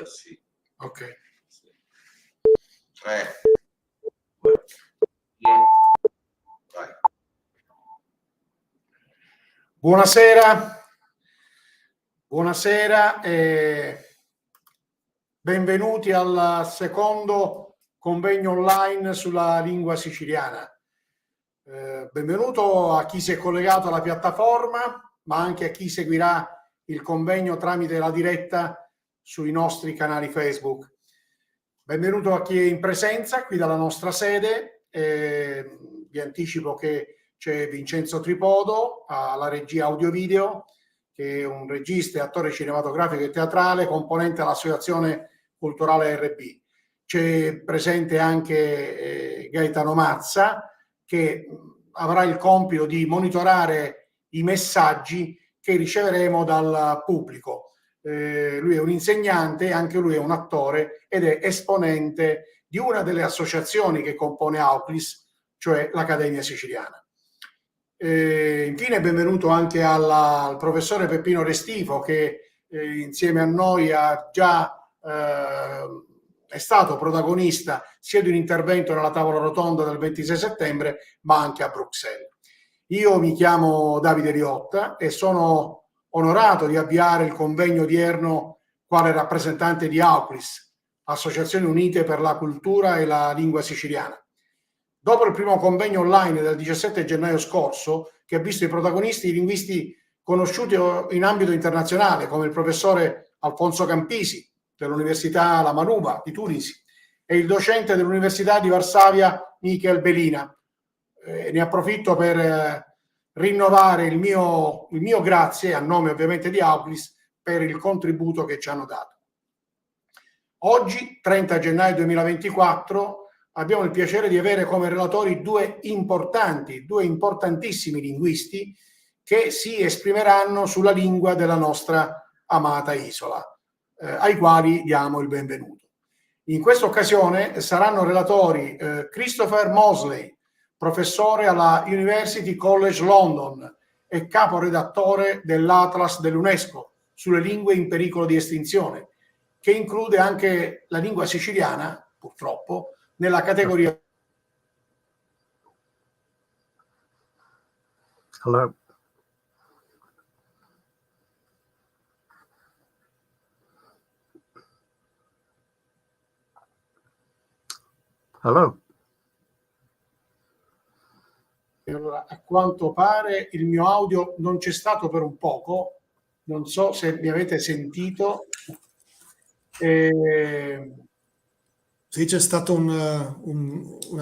Sì. Ok. 3, 2, 1, vai. Buonasera e benvenuti al secondo convegno online sulla lingua siciliana. Benvenuto a chi si è collegato alla piattaforma, ma anche a chi seguirà il convegno tramite la diretta sui nostri canali Facebook. Benvenuto a chi è in presenza qui dalla nostra sede. Vi anticipo che c'è Vincenzo Tripodo alla regia audio-video, che è un regista e attore cinematografico e teatrale, componente dell'Associazione Culturale RB. C'è presente anche Gaetano Mazza, che avrà il compito di monitorare i messaggi che riceveremo dal pubblico. Lui è un insegnante, anche lui è un attore ed è esponente di una delle associazioni che compone Auclis, cioè l'Accademia Siciliana. Infine benvenuto anche al professore Peppino Restifo, che insieme a noi ha già è stato protagonista sia di un intervento nella tavola rotonda del 26 settembre, ma anche a Bruxelles. Io mi chiamo Davide Riotta e sono onorato di avviare il convegno odierno quale rappresentante di Auclis, Associazioni Unite per la Cultura e la Lingua Siciliana. Dopo il primo convegno online del 17 gennaio scorso, che ha visto i protagonisti i linguisti conosciuti in ambito internazionale, come il professore Alfonso Campisi dell'Università La Manuba di Tunisi e il docente dell'Università di Varsavia Michael Belina. Ne approfitto per rinnovare il mio grazie, a nome ovviamente di Auclis, per il contributo che ci hanno dato. Oggi, 30 gennaio 2024, abbiamo il piacere di avere come relatori due importantissimi linguisti che si esprimeranno sulla lingua della nostra amata isola, ai quali diamo il benvenuto. In questa occasione saranno relatori Christopher Mosley, professore alla University College London e caporedattore dell'Atlas dell'UNESCO sulle lingue in pericolo di estinzione, che include anche la lingua siciliana, purtroppo, nella categoria. Hello. Hello. E allora, a quanto pare il mio audio non c'è stato per un poco, non so se mi avete sentito. Sì, c'è stata una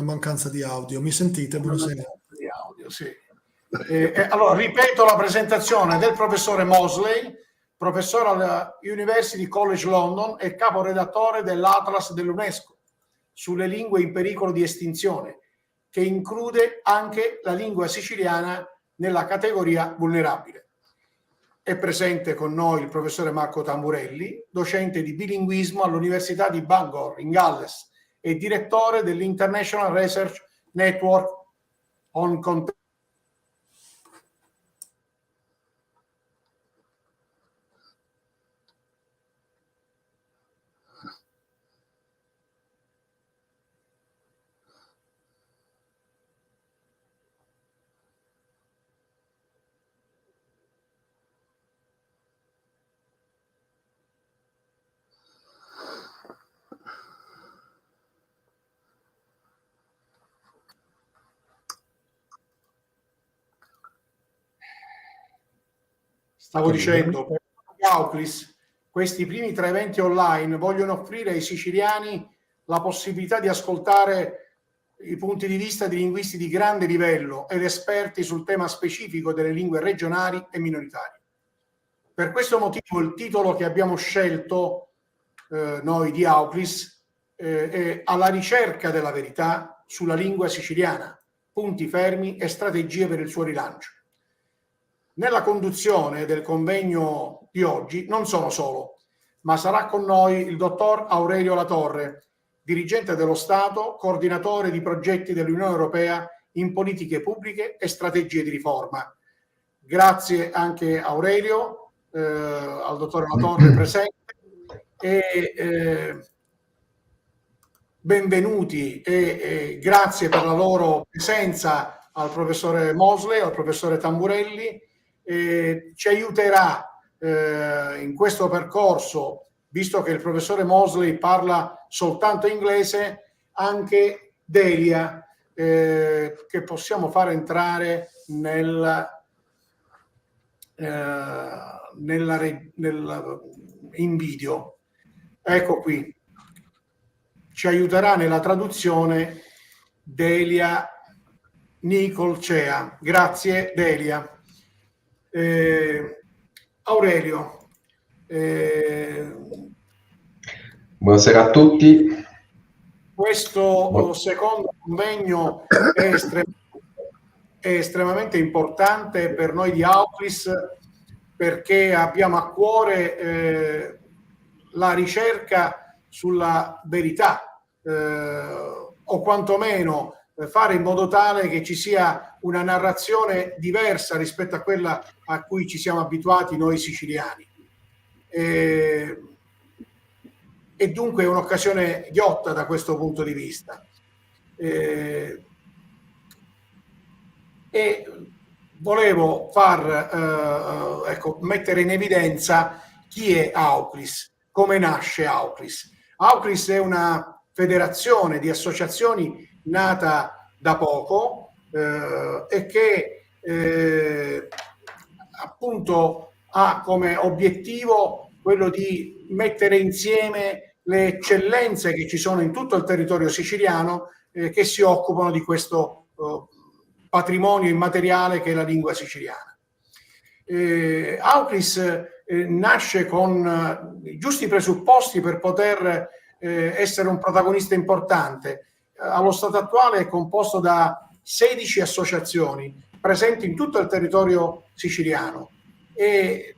mancanza di audio. Mi sentite? Buonasera. Di audio, sì. Allora, ripeto la presentazione del professore Mosley, professore alla University College London e caporedattore dell'Atlas dell'UNESCO sulle lingue in pericolo di estinzione, che include anche la lingua siciliana nella categoria vulnerabile. È presente con noi il professore Marco Tamburelli, docente di bilinguismo all'Università di Bangor in Galles e direttore dell'International Research Network on Content. Stavo dicendo, per Auclis, questi primi 3 eventi online vogliono offrire ai siciliani la possibilità di ascoltare i punti di vista di linguisti di grande livello ed esperti sul tema specifico delle lingue regionali e minoritarie. Per questo motivo il titolo che abbiamo scelto noi di Auclis è Alla ricerca della verità sulla lingua siciliana, punti fermi e strategie per il suo rilancio. Nella conduzione del convegno di oggi non sono solo, ma sarà con noi il dottor Aurelio Latorre, dirigente dello Stato, coordinatore di progetti dell'Unione Europea in politiche pubbliche e strategie di riforma. Grazie anche Aurelio, al dottor Latorre presente. e benvenuti e grazie per la loro presenza al professore Mosley, al professore Tamburelli. Ci aiuterà in questo percorso, visto che il professore Mosley parla soltanto inglese, anche Delia, che possiamo far entrare in video. Ecco qui. Ci aiuterà nella traduzione Delia Nicolcea. Grazie Delia. Aurelio. Buonasera a tutti. Questo secondo convegno è estremamente importante per noi di Auclis, perché abbiamo a cuore la ricerca sulla verità, o quantomeno fare in modo tale che ci sia una narrazione diversa rispetto a quella a cui ci siamo abituati noi siciliani. E dunque è un'occasione ghiotta da questo punto di vista. E volevo mettere in evidenza chi è Auclis, come nasce Auclis. Auclis è una federazione di associazioni nata da poco e che appunto ha come obiettivo quello di mettere insieme le eccellenze che ci sono in tutto il territorio siciliano che si occupano di questo patrimonio immateriale che è la lingua siciliana. Auclis nasce con i giusti presupposti per poter essere un protagonista importante. Allo stato attuale è composto da 16 associazioni presenti in tutto il territorio siciliano e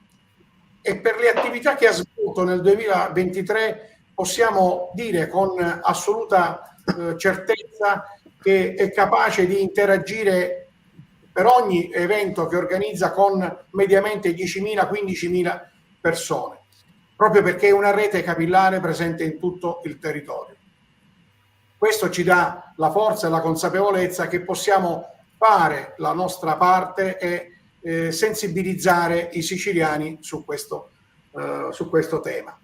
per le attività che ha svolto nel 2023 possiamo dire con assoluta certezza che è capace di interagire per ogni evento che organizza con mediamente 10.000, 15.000 persone, proprio perché è una rete capillare presente in tutto il territorio. Questo ci dà la forza e la consapevolezza che possiamo fare la nostra parte e sensibilizzare i siciliani su questo tema.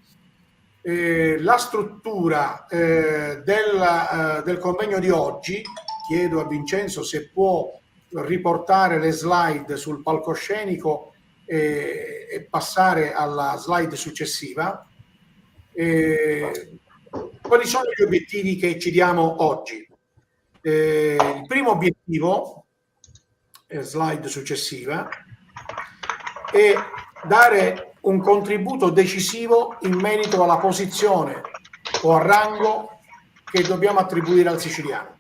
La struttura del convegno di oggi, chiedo a Vincenzo se può riportare le slide sul palcoscenico e passare alla slide successiva. Quali sono gli obiettivi che ci diamo oggi? Il primo obiettivo, slide successiva, è dare un contributo decisivo in merito alla posizione o al rango che dobbiamo attribuire al siciliano.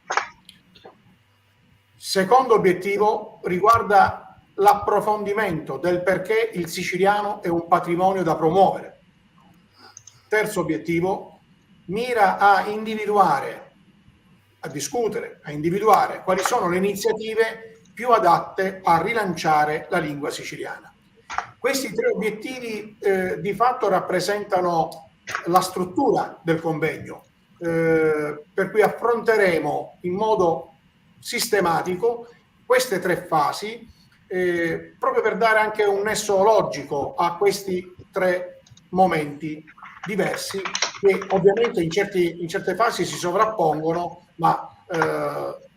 Secondo obiettivo riguarda l'approfondimento del perché il siciliano è un patrimonio da promuovere. Terzo obiettivo mira a individuare, a discutere, a individuare quali sono le iniziative più adatte a rilanciare la lingua siciliana. Questi tre obiettivi di fatto rappresentano la struttura del convegno, per cui affronteremo in modo sistematico queste tre fasi, proprio per dare anche un nesso logico a questi tre momenti diversi che ovviamente in certe fasi si sovrappongono, ma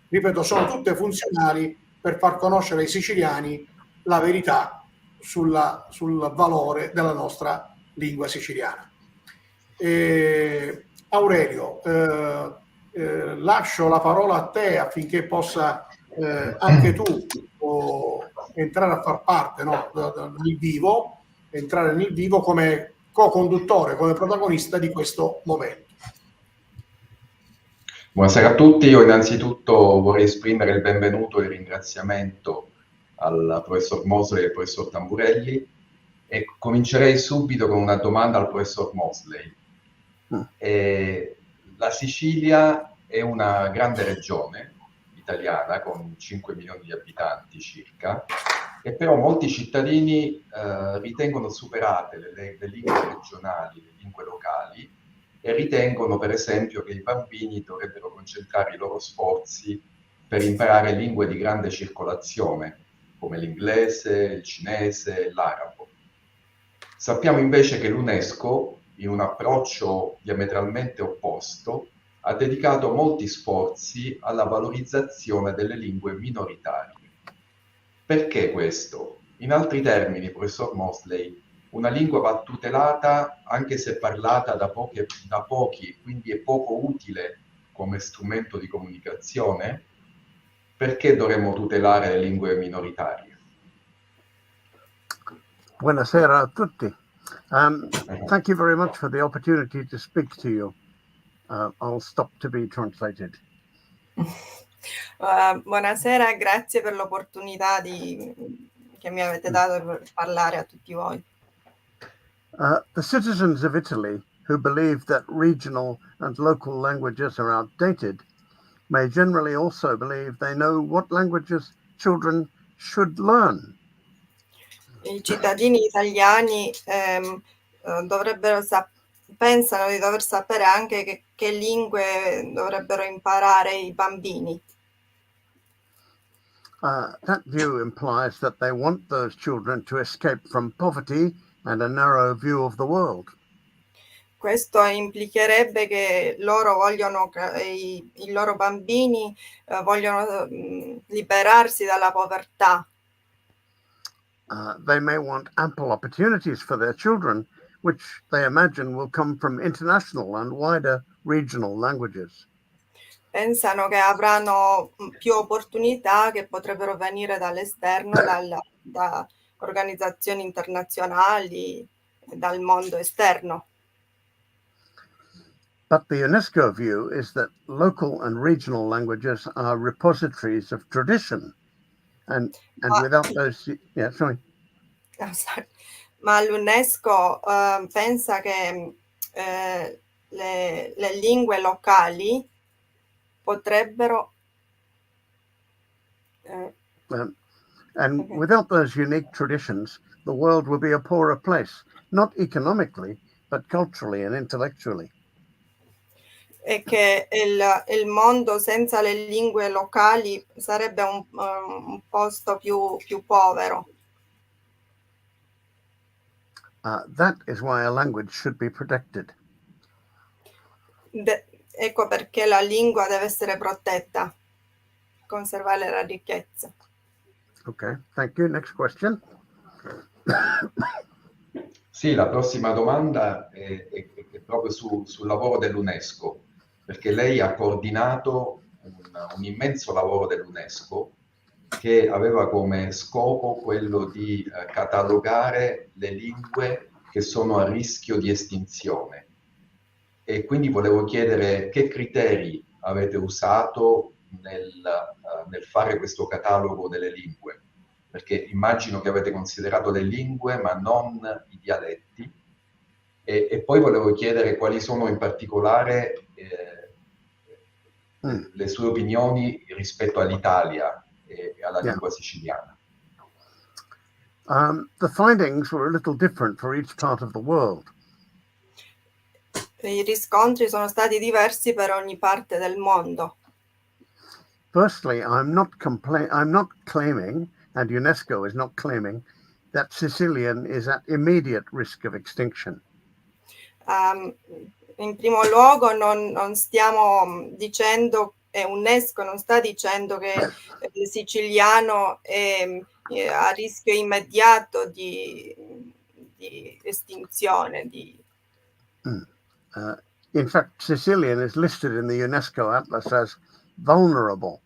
ripeto, sono tutte funzionali per far conoscere ai siciliani la verità sul valore della nostra lingua siciliana. Aurelio, lascio la parola a te affinché possa anche tu entrare a far parte, no, nel vivo, entrare nel vivo come co-conduttore, come protagonista di questo momento. Buonasera a tutti, io innanzitutto vorrei esprimere il benvenuto e il ringraziamento al professor Mosley e al professor Tamburelli e comincerei subito con una domanda al professor Mosley. La Sicilia è una grande regione italiana con 5 milioni di abitanti circa E però molti cittadini ritengono superate le lingue regionali, le lingue locali, e ritengono per esempio che i bambini dovrebbero concentrare i loro sforzi per imparare lingue di grande circolazione, come l'inglese, il cinese, l'arabo. Sappiamo invece che l'UNESCO, in un approccio diametralmente opposto, ha dedicato molti sforzi alla valorizzazione delle lingue minoritarie. Perché questo? In altri termini, professor Mosley, una lingua va tutelata anche se parlata da pochi, quindi è poco utile come strumento di comunicazione? Perché dovremmo tutelare le lingue minoritarie? Buonasera a tutti. Thank you very much for the opportunity to speak to you. I'll stop to be translated. Buonasera, grazie per l'opportunità che mi avete dato per parlare a tutti voi. The citizens of Italy who believe that regional and local languages are outdated may generally also believe they know what languages children should learn. I cittadini italiani pensano di dover sapere anche che lingue dovrebbero imparare i bambini. That view implies that they want those children to escape from poverty and a narrow view of the world. Questo implicherebbe che loro vogliono, i loro bambini vogliono liberarsi dalla povertà. They may want ample opportunities for their children, which they imagine will come from international and wider regional languages. Pensano che avranno più opportunità che potrebbero venire dall'esterno, da organizzazioni internazionali, dal mondo esterno. But the UNESCO view is that local and regional languages are repositories of tradition. And without those, sorry. Oh, sorry. Ma l'UNESCO pensa che le lingue locali potrebbero without those unique traditions, the world will be a poorer place, not economically, but culturally and intellectually. E che il mondo senza le lingue locali sarebbe un posto più povero. That is why a language should be protected. Ecco perché la lingua deve essere protetta, conservare la ricchezza. Okay, thank you. Next question. Sì, la prossima domanda è proprio sul lavoro dell'UNESCO, perché lei ha coordinato un immenso lavoro dell'UNESCO che aveva come scopo quello di catalogare le lingue che sono a rischio di estinzione. E quindi volevo chiedere che criteri avete usato nel fare questo catalogo delle lingue, perché immagino che avete considerato le lingue ma non i dialetti, e poi volevo chiedere quali sono in particolare le sue opinioni rispetto all'Italia e alla lingua siciliana. The findings were a little different for each part of the world. I riscontri sono stati diversi per ogni parte del mondo. Firstly, I'm not claiming, and UNESCO is not claiming, that Sicilian is at immediate risk of extinction. In primo luogo non stiamo dicendo, UNESCO non sta dicendo che il siciliano è a rischio immediato di estinzione. In fact, Sicilian is listed in the UNESCO Atlas as vulnerable.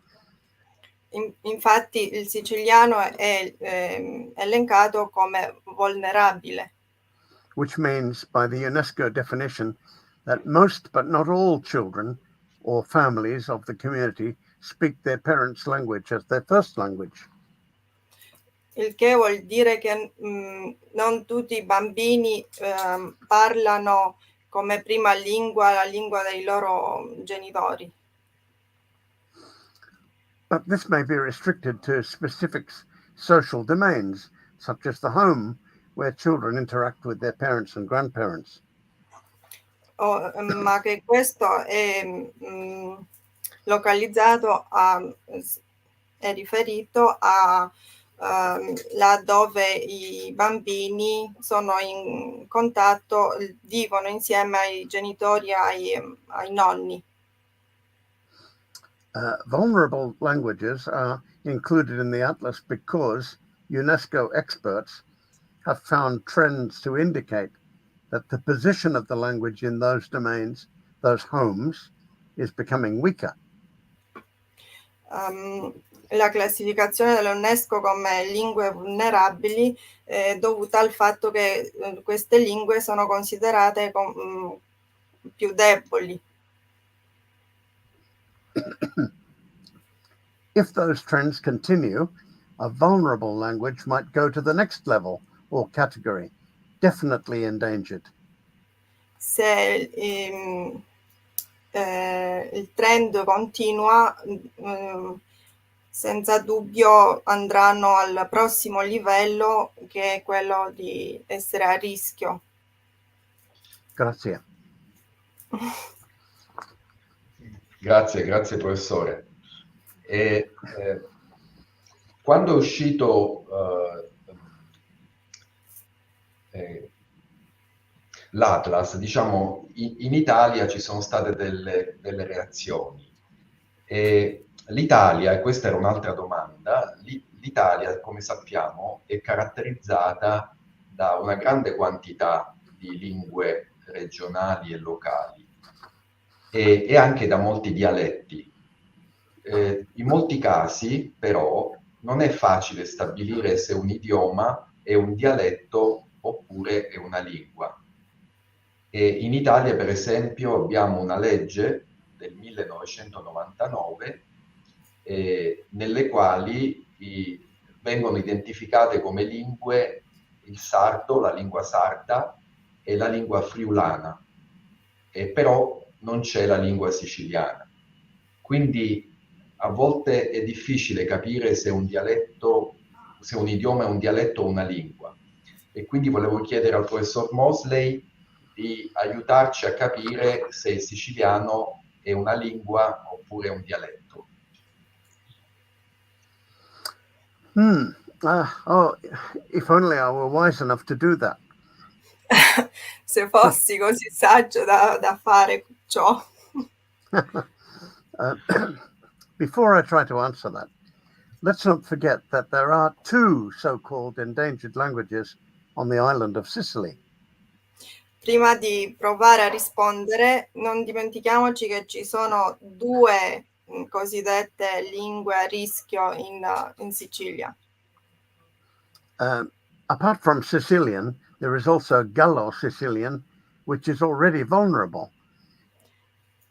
Infatti il siciliano è elencato come vulnerabile. Which means, by the UNESCO definition, that most but not all children or families of the community speak their parents' language as their first language. Il che vuol dire che non tutti i bambini parlano come prima lingua la lingua dei loro genitori. But this may be restricted to specific social domains, such as the home, where children interact with their parents and grandparents. Ma che questo è localizzato è riferito a là dove i bambini sono in contatto, vivono insieme ai genitori, ai nonni. Vulnerable languages are included in the atlas because UNESCO experts have found trends to indicate that the position of the language in those domains, those homes, is becoming weaker. La classificazione dell'UNESCO come lingue vulnerabili è dovuta al fatto che queste lingue sono considerate più deboli. If those trends continue, a vulnerable language might go to the next level or category, definitely endangered. Se il trend continua, senza dubbio andranno al prossimo livello, che è quello di essere a rischio. Grazie. Grazie professore. Quando è uscito l'Atlas, diciamo, in Italia ci sono state delle reazioni. L'Italia, e questa era un'altra domanda, l'Italia, come sappiamo, è caratterizzata da una grande quantità di lingue regionali e locali e anche da molti dialetti. In molti casi, però, non è facile stabilire se un idioma è un dialetto oppure è una lingua. In Italia, per esempio, abbiamo una legge del 1999 nelle quali vengono identificate come lingue il sardo, la lingua sarda e la lingua friulana, però non c'è la lingua siciliana. Quindi a volte è difficile capire se un idioma è un dialetto o una lingua. E quindi volevo chiedere al professor Mosley di aiutarci a capire se il siciliano è una lingua oppure un dialetto. If only I were wise enough to do that. Se fossi così saggio da fare ciò. Before I try to answer that, let's not forget that there are two so-called endangered languages on the island of Sicily. Prima di provare a rispondere, non dimentichiamoci che ci sono due cosiddette lingue a rischio in Sicilia. Apart from Sicilian, there is also Gallo-Sicilian, which is already vulnerable.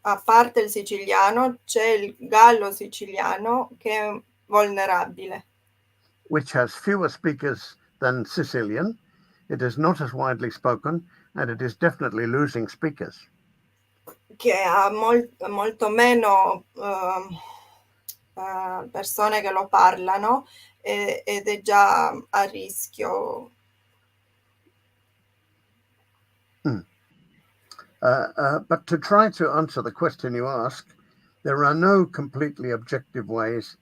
A parte il siciliano, c'è il gallo-siciliano che è vulnerabile. Which has fewer speakers than Sicilian. It is not as widely spoken, and it is definitely losing speakers. Che ha molto meno persone che lo parlano ed è già a rischio. But to try to answer the question you ask, there are no completely objective ways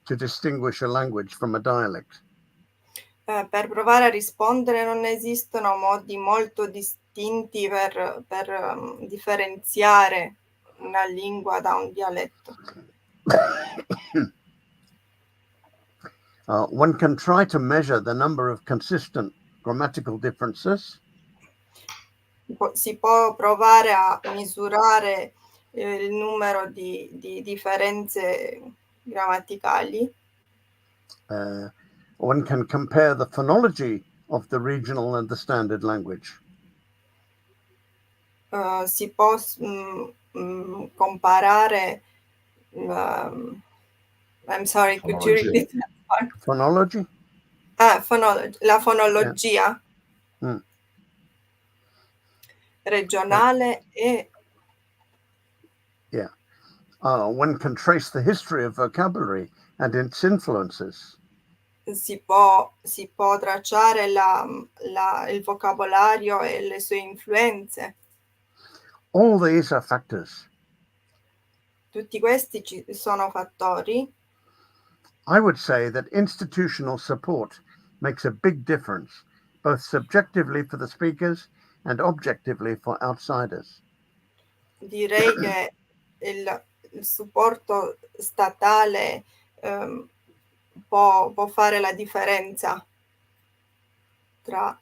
to distinguish a language from a dialect. Per provare a rispondere, non esistono modi molto distinti per differenziare una lingua da un dialetto. One can try to measure the number of consistent grammatical differences. Si può provare a misurare il numero di differenze grammaticali. One can compare the phonology of the regional and the standard language. Si può comparare. I'm sorry, could you repeat that part? Phonology? La fonologia regionale e... Yeah. One can trace the history of vocabulary and its influences. si può tracciare il vocabolario e le sue influenze. All these are factors. Tutti questi sono fattori. I would say that institutional support makes a big difference, both subjectively for the speakers and objectively for outsiders. Direi che il supporto statale può fare la differenza tra...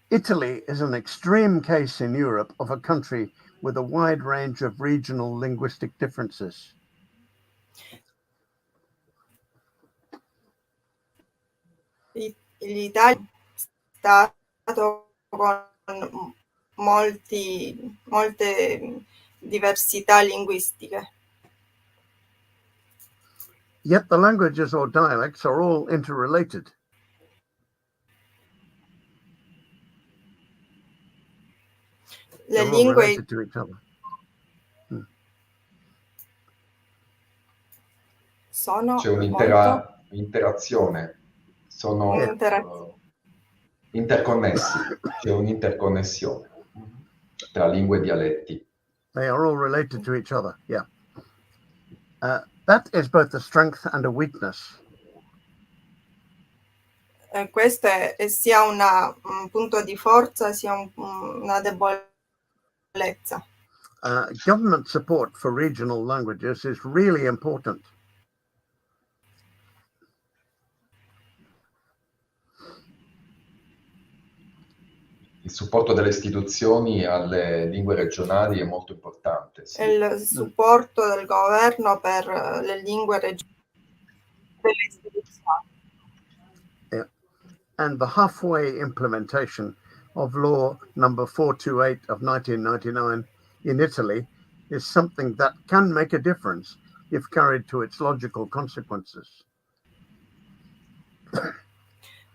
Italy is an extreme case in Europe of a country with a wide range of regional linguistic differences. L'Italia è stato con molte diversità linguistiche. Yet the languages or dialects are all interrelated. Le They're all lingue related to each other. sono C'è un'intera interazione, sono interconnessi, c'è un'interconnessione tra lingue e dialetti. They are all related to each other, yeah. That is both a strength and a weakness. Questo è sia un punto di forza sia una debolezza. Government support for regional languages is really important. Il supporto delle istituzioni alle lingue regionali è molto importante. Sì. Il supporto del governo per le lingue regionali delle istituzioni. Yeah. And the halfway implementation of law number 428 of 1999 in Italy is something that can make a difference if carried to its logical consequences.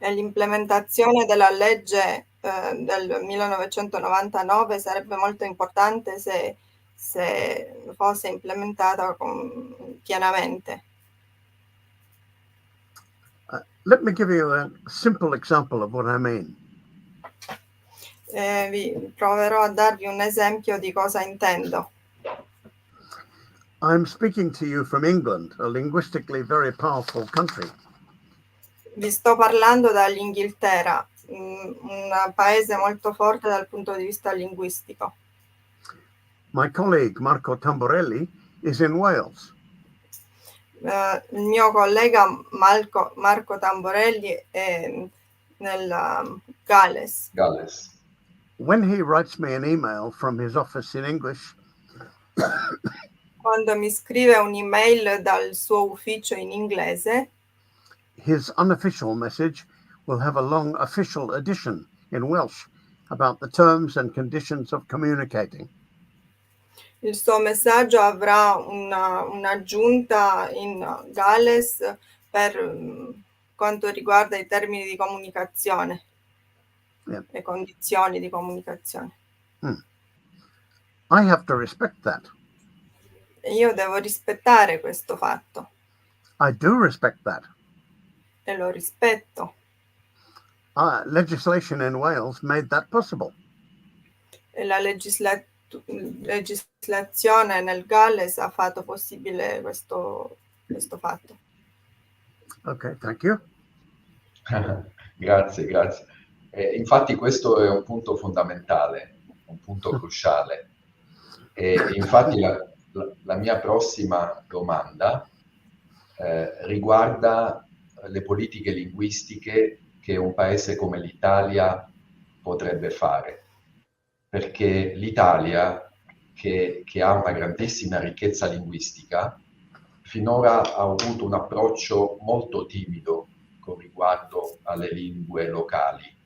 E l'implementazione della legge del 1999 sarebbe molto importante se fosse implementata pienamente. Let me give you a simple example of what I mean. Proverò a darvi un esempio di cosa intendo. I'm speaking to you from England, a linguistically very powerful country. Vi sto parlando dall'Inghilterra, un paese molto forte dal punto di vista linguistico. My colleague Marco Tamburelli is in Wales. Il mio collega Marco Tamburelli è nel Galles. When he writes me an email from his office in English, quando mi scrive un'email dal suo ufficio in inglese, his unofficial message will have a long official edition in Welsh about the terms and conditions of communicating. Il suo messaggio avrà un'aggiunta in Galles per quanto riguarda i termini di comunicazione, le condizioni di comunicazione. I have to respect that. Io devo rispettare questo fatto. I do respect that. E lo rispetto. Legislation in Wales made that possible. E la legislazione nel Galles ha fatto possibile questo fatto. Ok, thank you. Grazie. Infatti questo è un punto fondamentale, un punto cruciale. E infatti la mia prossima domanda riguarda le politiche linguistiche che un paese come l'Italia potrebbe fare, perché l'Italia, che ha una grandissima ricchezza linguistica, finora ha avuto un approccio molto timido con riguardo alle lingue locali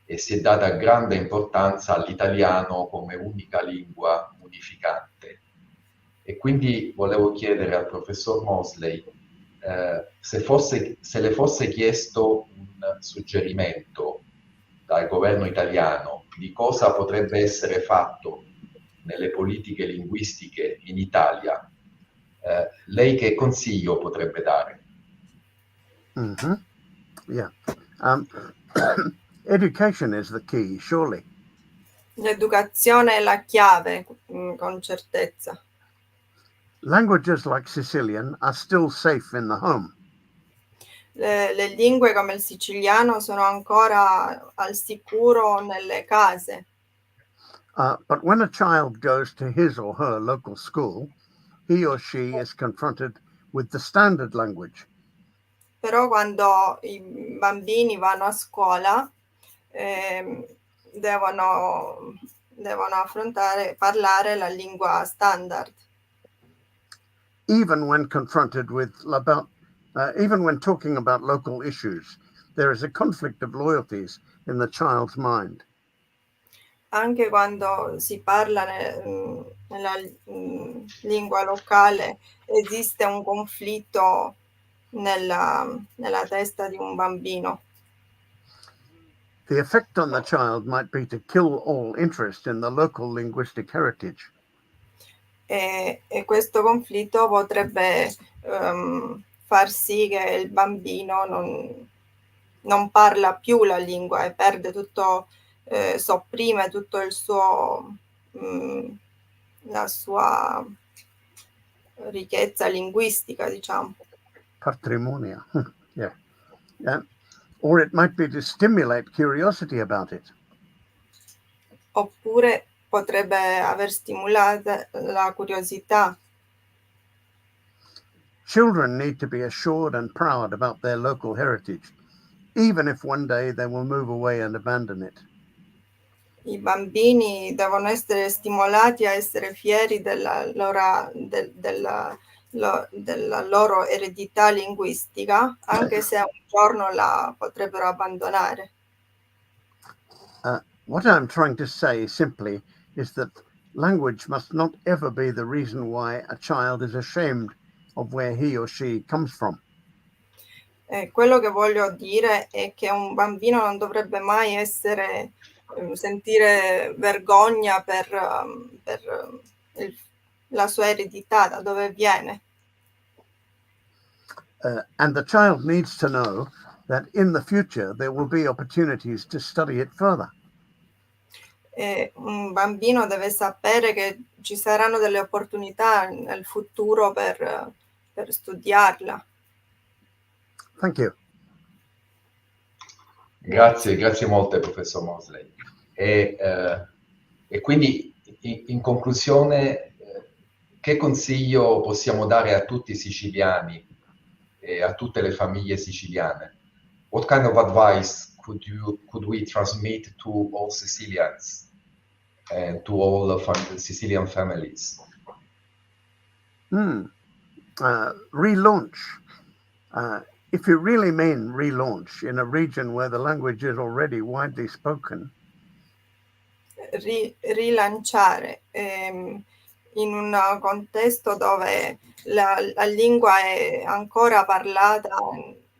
e si è data grande importanza all'italiano come unica lingua unificante. E quindi volevo chiedere al professor Mosley se le fosse chiesto un suggerimento dal governo italiano di cosa potrebbe essere fatto nelle politiche linguistiche in Italia, lei che consiglio potrebbe dare? Mhm. Yeah. Education is the key, surely. L'educazione è la chiave, con certezza. Languages like Sicilian are still safe in the home. Le lingue come il siciliano sono ancora al sicuro nelle case, But when a child goes to his or her local school, he or she is confronted with the standard language. però quando i bambini vanno a scuola devono parlare la lingua standard. Even when confronted with even when talking about local issues, there is a conflict of loyalties in the child's mind. Anche quando si parla nella lingua locale esiste un conflitto nella testa di un bambino. The effect on the child might be to kill all interest in the local linguistic heritage. E questo conflitto potrebbe far sì che il bambino non parla più la lingua e perde tutto, sopprime tutto il suo, la sua ricchezza linguistica, diciamo. Patrimonio. Yeah. Or it might be to stimulate curiosity about it. Oppure potrebbe aver stimolato la curiosità. Children need to be assured and proud about their local heritage, even if one day they will move away and abandon it. I bambini devono essere stimolati a essere fieri della loro eredità linguistica, anche se un giorno la potrebbero abbandonare. What I'm trying to say simply is that language must not ever be the reason why a child is ashamed of where he or she comes from. Quello che voglio dire è che un bambino non dovrebbe mai sentire vergogna per la sua eredità, da dove viene. And the child needs to know that in the future there will be opportunities to study it further. Un bambino deve sapere che ci saranno delle opportunità nel futuro per studiarla. Thank you. Grazie molte, professor Mosley. E quindi, in conclusione, che consiglio possiamo dare a tutti i siciliani e a tutte le famiglie siciliane? What kind of advice could we transmit to all Sicilians and to all Sicilian families? Relaunch. If you really mean relaunch in a region where the language is already widely spoken. Rilanciare in un contesto dove la lingua è ancora parlata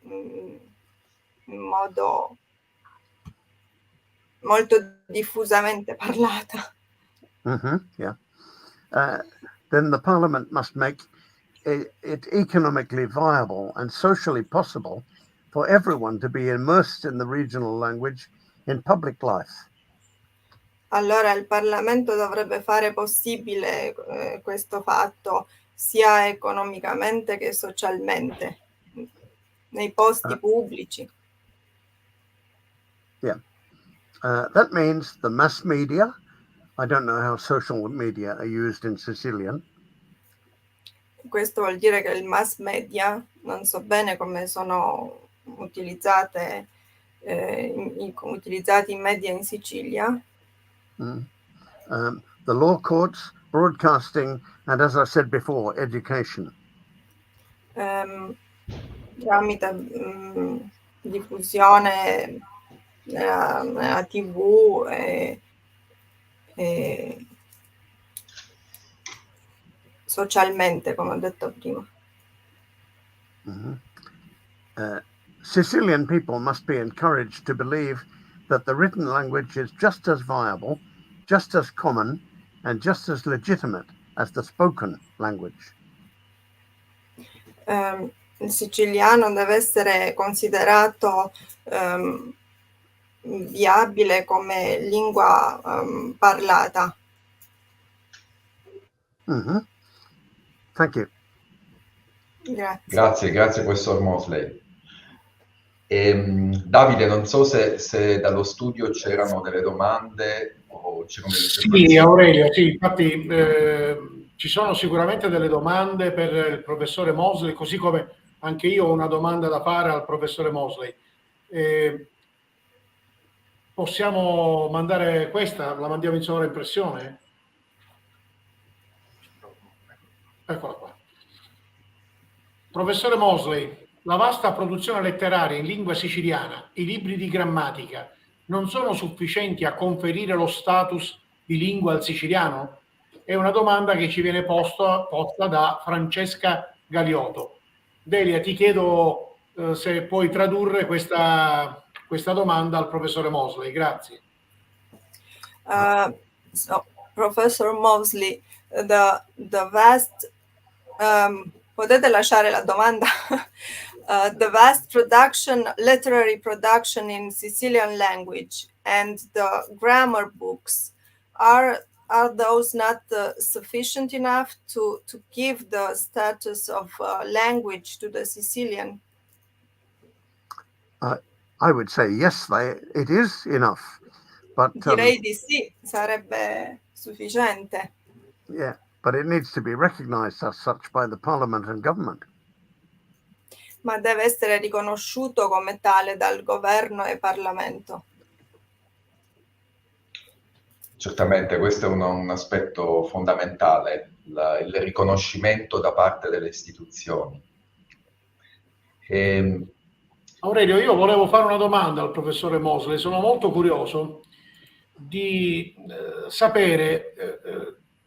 in modo molto diffusamente parlata. Yeah. Then the Parliament must make it economically viable and socially possible for everyone to be immersed in the regional language in public life. Allora il Parlamento dovrebbe fare possibile questo fatto sia economicamente che socialmente nei posti pubblici. Yeah. That means the mass media. I don't know how social media are used in Sicilian. Questo vuol dire che il mass media, non so bene come sono utilizzati i media in Sicilia. The law courts, broadcasting, and as I said before, education. Tramite diffusione nella TV e socialmente, come ho detto prima. Sicilian people must be encouraged to believe that the written language is just as viable, just as common, and just as legitimate as the spoken language. il siciliano deve essere considerato viabile come lingua parlata. Mm-hmm. Thank you. Grazie. Grazie professor Mosley. Davide, non so se dallo studio c'erano delle domande o c'erano delle osservazioni. Sì, Aurelio, sì, infatti ci sono sicuramente delle domande per il professore Mosley, così come anche io ho una domanda da fare al professore Mosley. Possiamo mandare questa? La mandiamo in sovraimpressione? Eccola qua. Professore Mosley, la vasta produzione letteraria in lingua siciliana, i libri di grammatica, non sono sufficienti a conferire lo status di lingua al siciliano? È una domanda che ci viene posta da Francesca Galiotto. Delia, ti chiedo se puoi tradurre questa domanda al professore Mosley. Grazie. So, Professor Mosley, the vast potete lasciare la domanda? The vast literary production in Sicilian language and the grammar books, are those not sufficient enough to give the status of language to the Sicilian? I would say yes, it is enough. But, direi di sì, sarebbe sufficiente. Yeah, but it needs to be recognized as such by the Parliament and government. Ma deve essere riconosciuto come tale dal governo e Parlamento. Certamente, questo è un aspetto fondamentale, il riconoscimento da parte delle istituzioni. Aurelio, io volevo fare una domanda al professore Mosley, sono molto curioso di sapere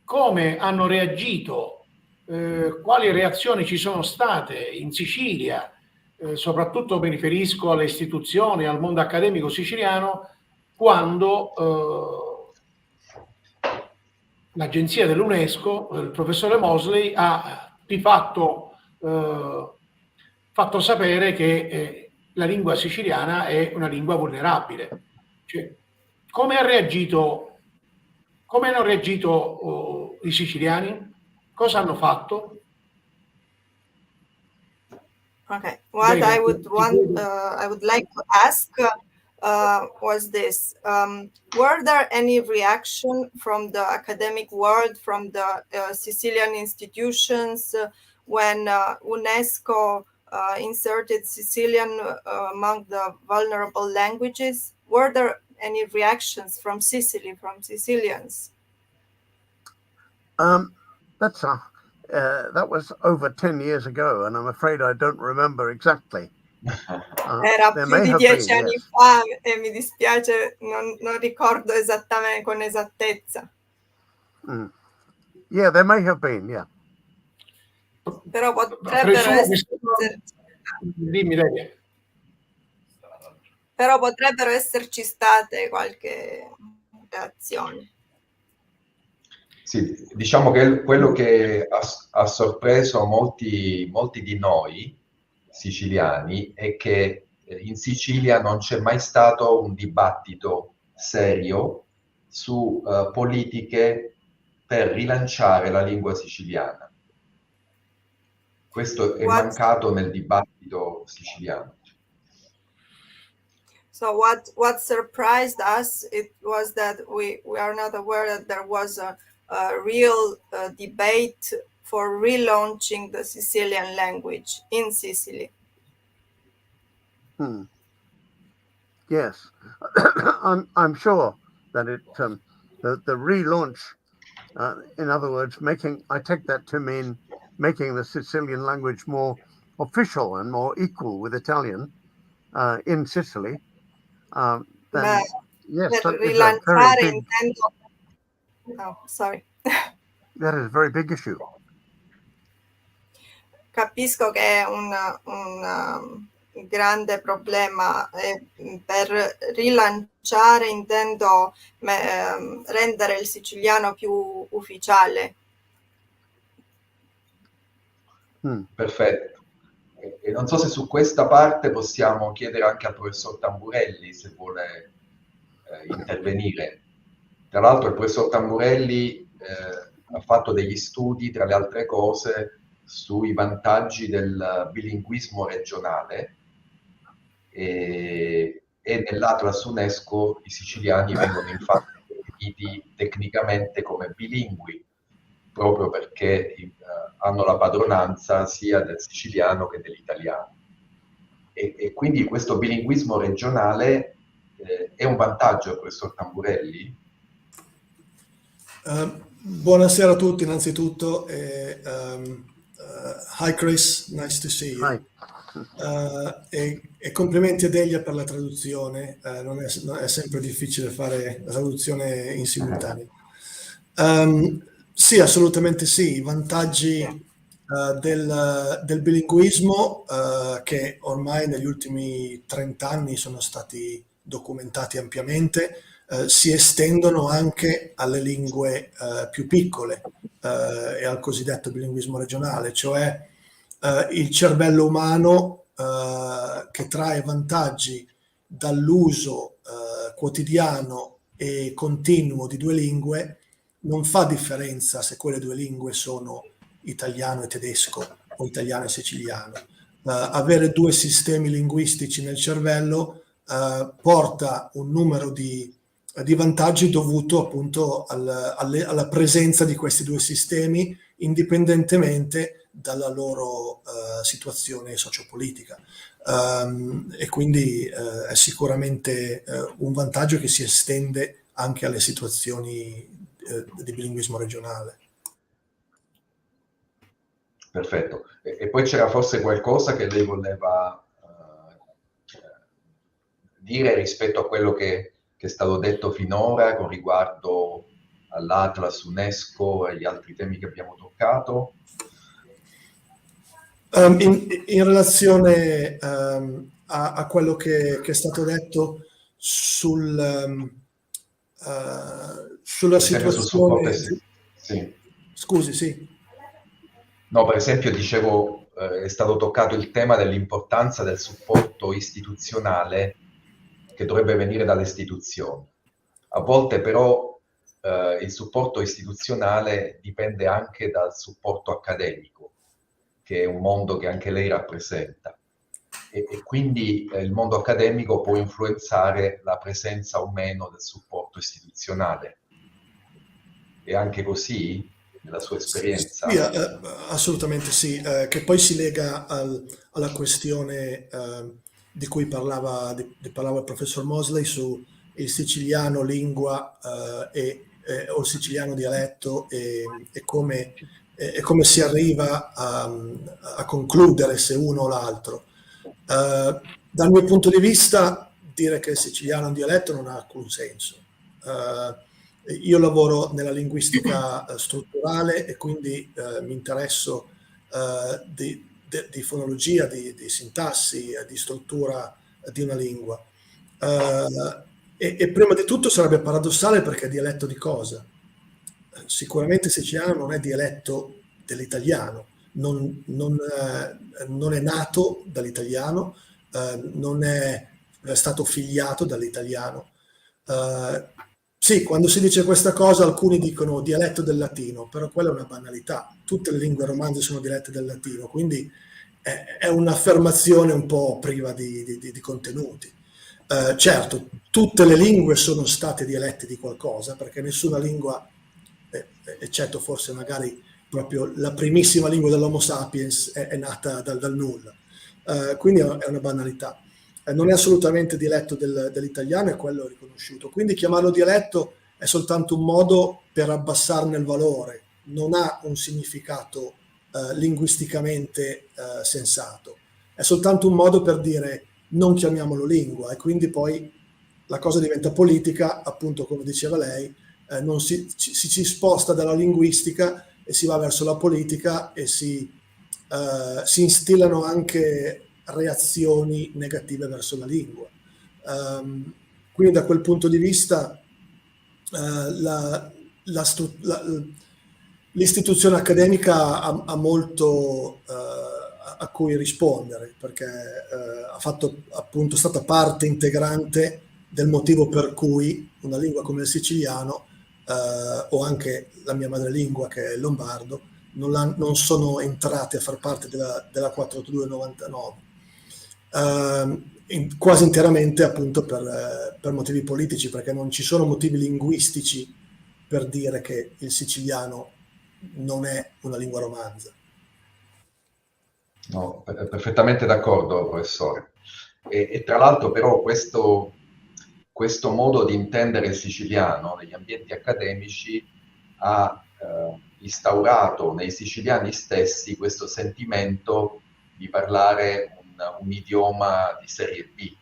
come hanno reagito, quali reazioni ci sono state in Sicilia, soprattutto mi riferisco alle istituzioni, al mondo accademico siciliano, quando l'agenzia dell'UNESCO, il professore Mosley, ha di fatto sapere che la lingua siciliana è una lingua vulnerabile. Cioè, come hanno reagito i siciliani? Cosa hanno fatto? Okay, what I would like to ask was this: were there any reaction from the academic world, from the Sicilian institutions, when UNESCO inserted Sicilian among the vulnerable languages? Were there any reactions from Sicily, from Sicilians? That was over 10 years ago, and I'm afraid I don't remember exactly. Era più di 10 anni fa e mi dispiace, non ricordo esattamente con esattezza. Yeah, there may have been, yeah. Però potrebbero esserci state qualche reazione. Sì, diciamo che quello che ha sorpreso molti di noi siciliani è che in Sicilia non c'è mai stato un dibattito serio su politiche per rilanciare la lingua siciliana. Questo è mancato nel dibattito siciliano. So what surprised us, it was that we are not aware that there was a real debate for relaunching the Sicilian language in Sicily. Yes, I'm sure that the relaunch, in other words, I take that to mean making the Sicilian language more official and more equal with Italian in Sicily. Then, yes, that is a very big. Oh, sorry. That is a very big issue. Capisco che è un grande problema per rilanciare, intendo rendere il siciliano più ufficiale. Perfetto. non so se su questa parte possiamo chiedere anche al professor Tamburelli se vuole intervenire. Tra l'altro il professor Tamburelli ha fatto degli studi, tra le altre cose, sui vantaggi del bilinguismo regionale, e nell'Atlas UNESCO i siciliani vengono infatti definiti tecnicamente come bilingui, proprio perché hanno la padronanza sia del siciliano che dell'italiano. E quindi questo bilinguismo regionale è un vantaggio, professor Tamburelli? Buonasera a tutti innanzitutto. Hi Chris, nice to see you. Hi. E complimenti a Delia per la traduzione, non è sempre difficile fare la traduzione in simultaneo. Sì, assolutamente sì, i vantaggi del bilinguismo che ormai negli ultimi 30 anni sono stati documentati ampiamente, si estendono anche alle lingue più piccole e al cosiddetto bilinguismo regionale, cioè il cervello umano che trae vantaggi dall'uso quotidiano e continuo di due lingue, non fa differenza se quelle due lingue sono italiano e tedesco o italiano e siciliano. Avere due sistemi linguistici nel cervello porta un numero di vantaggi dovuto appunto alla presenza di questi due sistemi, indipendentemente dalla loro situazione sociopolitica. E quindi è sicuramente un vantaggio che si estende anche alle situazioni di bilinguismo regionale. Perfetto. E poi c'era forse qualcosa che lei voleva dire rispetto a quello che è stato detto finora con riguardo all'Atlas UNESCO e agli altri temi che abbiamo toccato? In relazione a quello che è stato detto sulla situazione... Sì. Scusi, sì. No, per esempio, dicevo, è stato toccato il tema dell'importanza del supporto istituzionale che dovrebbe venire dalle istituzioni. A volte però il supporto istituzionale dipende anche dal supporto accademico, che è un mondo che anche lei rappresenta. E quindi il mondo accademico può influenzare la presenza o meno del supporto istituzionale. È anche così nella sua esperienza? Sì, assolutamente sì, che poi si lega alla questione di cui parlava il professor Mosley su il siciliano lingua o il siciliano dialetto e come si arriva a concludere se uno o l'altro. Dal mio punto di vista, dire che il siciliano è un dialetto non ha alcun senso. Io lavoro nella linguistica strutturale e quindi mi interesso di fonologia, di sintassi, di struttura di una lingua. E prima di tutto sarebbe paradossale perché è dialetto di cosa? Sicuramente il siciliano non è dialetto dell'italiano, non è nato dall'italiano, non è stato figliato dall'italiano. Sì, quando si dice questa cosa alcuni dicono dialetto del latino, però quella è una banalità. Tutte le lingue romanze sono dialette del latino, quindi è un'affermazione un po' priva di contenuti. Certo, tutte le lingue sono state dialetti di qualcosa, perché nessuna lingua, eccetto forse magari proprio la primissima lingua dell'Homo sapiens, è nata dal nulla. Quindi è una banalità. Non è assolutamente dialetto dell'italiano e quello è riconosciuto. Quindi chiamarlo dialetto è soltanto un modo per abbassarne il valore, non ha un significato linguisticamente sensato. È soltanto un modo per dire non chiamiamolo lingua e quindi poi la cosa diventa politica, appunto come diceva lei, si sposta dalla linguistica e si va verso la politica e si instillano anche reazioni negative verso la lingua. Quindi da quel punto di vista l'istituzione accademica ha molto a cui rispondere, perché ha fatto appunto, è stata parte integrante del motivo per cui una lingua come il siciliano o anche la mia madrelingua che è il lombardo non sono entrate a far parte della 48299 quasi interamente appunto per motivi politici, perché non ci sono motivi linguistici per dire che il siciliano non è una lingua romanza. No, perfettamente d'accordo, professore. E tra l'altro però questo modo di intendere il siciliano negli ambienti accademici ha instaurato nei siciliani stessi questo sentimento di parlare un idioma di serie B.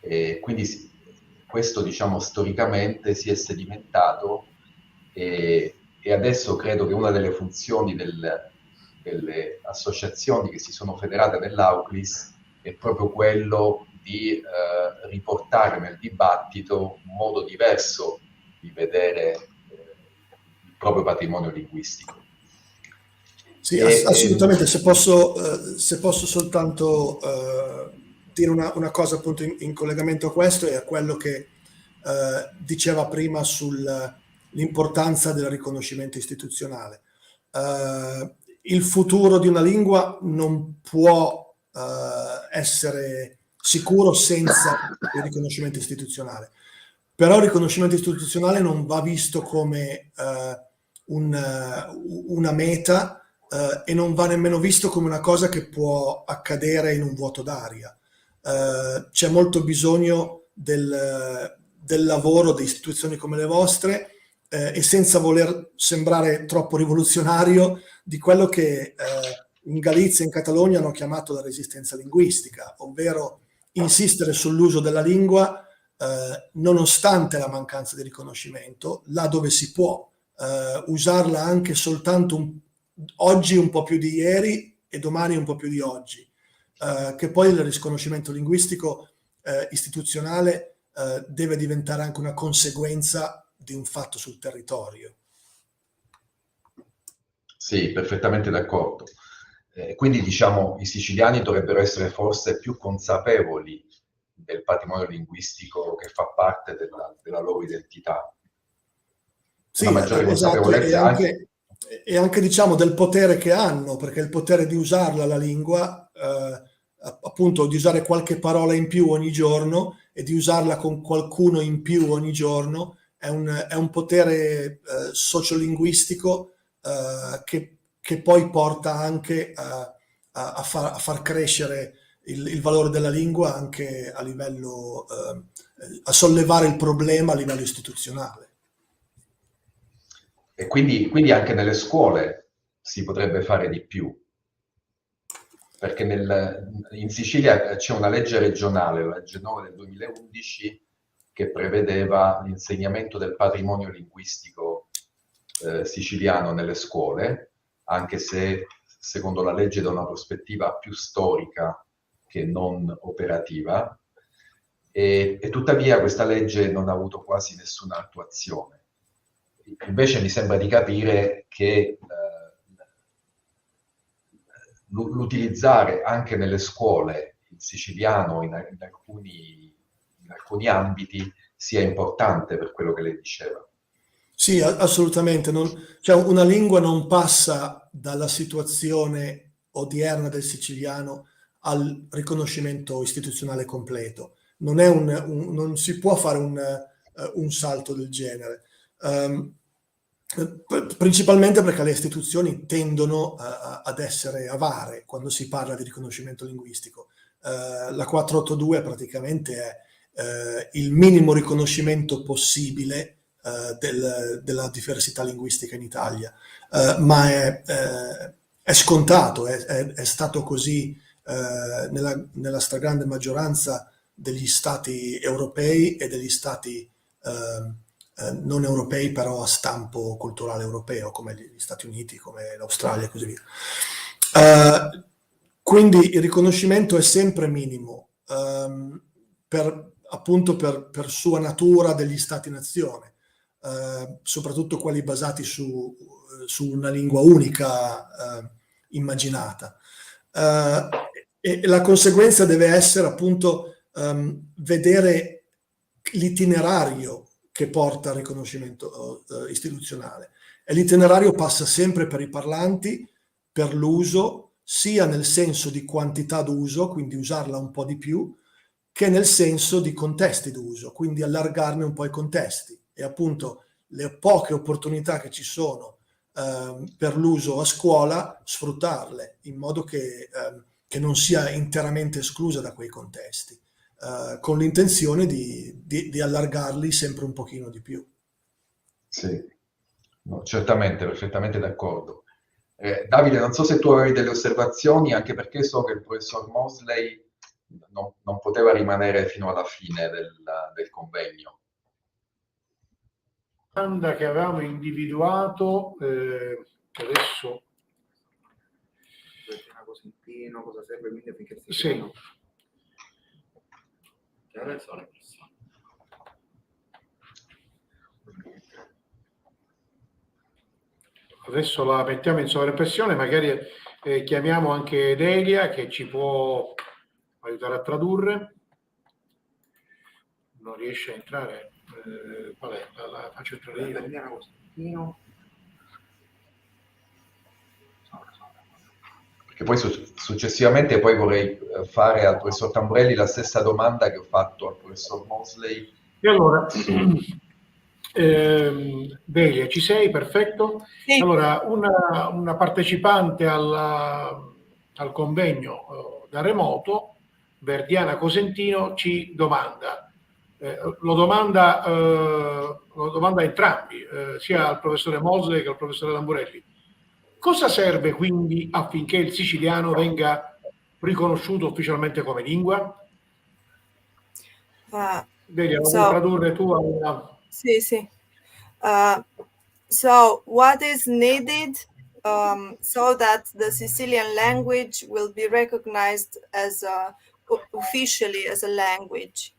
E quindi questo, diciamo, storicamente si è sedimentato e adesso credo che una delle funzioni delle associazioni che si sono federate nell'Auclis è proprio quello di riportare nel dibattito un modo diverso di vedere il proprio patrimonio linguistico. Sì, assolutamente. Se posso soltanto dire una cosa appunto in collegamento a questo e a quello che diceva prima sull'importanza del riconoscimento istituzionale. Il futuro di una lingua non può essere sicuro senza il riconoscimento istituzionale. Però il riconoscimento istituzionale non va visto come una meta e non va nemmeno visto come una cosa che può accadere in un vuoto d'aria. C'è molto bisogno del lavoro di istituzioni come le vostre e senza voler sembrare troppo rivoluzionario di quello che in Galizia e in Catalogna hanno chiamato la resistenza linguistica, ovvero insistere sull'uso della lingua nonostante la mancanza di riconoscimento, là dove si può, usarla anche soltanto oggi un po' più di ieri e domani un po' più di oggi, che poi il riconoscimento linguistico istituzionale deve diventare anche una conseguenza di un fatto sul territorio. Sì, perfettamente d'accordo. Quindi diciamo i siciliani dovrebbero essere forse più consapevoli del patrimonio linguistico che fa parte della loro identità. Sì, una maggiore consapevolezza e anche diciamo del potere che hanno, perché il potere di usarla la lingua, appunto di usare qualche parola in più ogni giorno e di usarla con qualcuno in più ogni giorno è un potere sociolinguistico che poi porta anche a far crescere il valore della lingua anche a livello, a sollevare il problema a livello istituzionale. E quindi anche nelle scuole si potrebbe fare di più, perché in Sicilia c'è una legge regionale, la legge 9 del 2011, che prevedeva l'insegnamento del patrimonio linguistico siciliano nelle scuole, anche se secondo la legge da una prospettiva più storica che non operativa, e tuttavia questa legge non ha avuto quasi nessuna attuazione. Invece mi sembra di capire che l'utilizzare anche nelle scuole il siciliano in alcuni ambiti sia importante per quello che lei diceva. Sì, assolutamente. Cioè una lingua non passa dalla situazione odierna del siciliano al riconoscimento istituzionale completo. Non si può fare un salto del genere. Principalmente perché le istituzioni tendono ad essere avare quando si parla di riconoscimento linguistico. La 482 praticamente è il minimo riconoscimento possibile della diversità linguistica in Italia, ma è scontato, è stato così nella stragrande maggioranza degli stati europei e degli stati non europei però a stampo culturale europeo, come gli Stati Uniti, come l'Australia e così via. Quindi il riconoscimento è sempre minimo, appunto per sua natura degli stati-nazione, soprattutto quelli basati su una lingua unica immaginata. e la conseguenza deve essere appunto vedere l'itinerario che porta al riconoscimento istituzionale. E l'itinerario passa sempre per i parlanti, per l'uso, sia nel senso di quantità d'uso, quindi usarla un po' di più, che nel senso di contesti d'uso, quindi allargarne un po' i contesti. E appunto le poche opportunità che ci sono per l'uso a scuola, sfruttarle in modo che non sia interamente esclusa da quei contesti, con l'intenzione di allargarli sempre un pochino di più. Sì, no, certamente, perfettamente d'accordo. Davide, non so se tu avevi delle osservazioni, anche perché so che il professor Mosley non poteva rimanere fino alla fine del convegno. Domanda che avevamo individuato, adesso Cosentino, cosa serve quindi affinché si sì. Adesso la mettiamo in sovraimpressione, magari chiamiamo anche Delia che ci può aiutare a tradurre. Non riesce a entrare. Qual è? La faccio entrare io. Perché poi successivamente poi vorrei fare al professor Tamburelli la stessa domanda che ho fatto al professor Mosley. E allora, Delia, ci sei? Perfetto. Sì. Allora, una partecipante al convegno da remoto, Verdiana Cosentino, ci domanda, lo domanda a entrambi, sia al professore Mosley che al professore Tamburelli. Cosa serve quindi affinché il siciliano venga riconosciuto ufficialmente come lingua? Delia, lo vuoi tradurre tu? Sì, sì. So what is needed so that the Sicilian language will be recognized as officially as a language?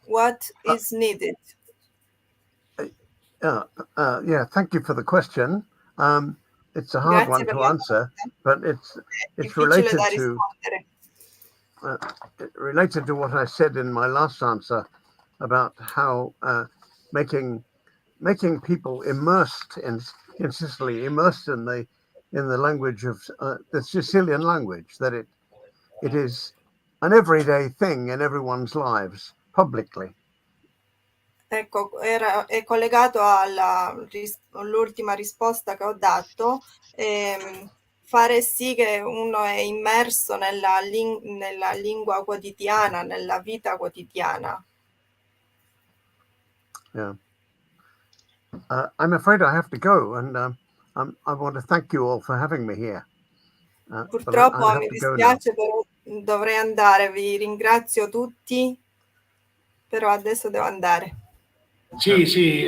What is needed? Yeah, thank you for the question. It's a hard one to answer, but it's related to what I said in my last answer about how making people immersed in Sicily, immersed in the language of the Sicilian language, that it is an everyday thing in everyone's lives publicly. Ecco, è collegato all'ultima risposta che ho dato, fare sì che uno è immerso nella lingua quotidiana, nella vita quotidiana. Yeah. I'm afraid I have to go, and I want to thank you all for having me here. Purtroppo mi dispiace, però dovrei andare. Vi ringrazio tutti, però adesso devo andare. Sì, sì,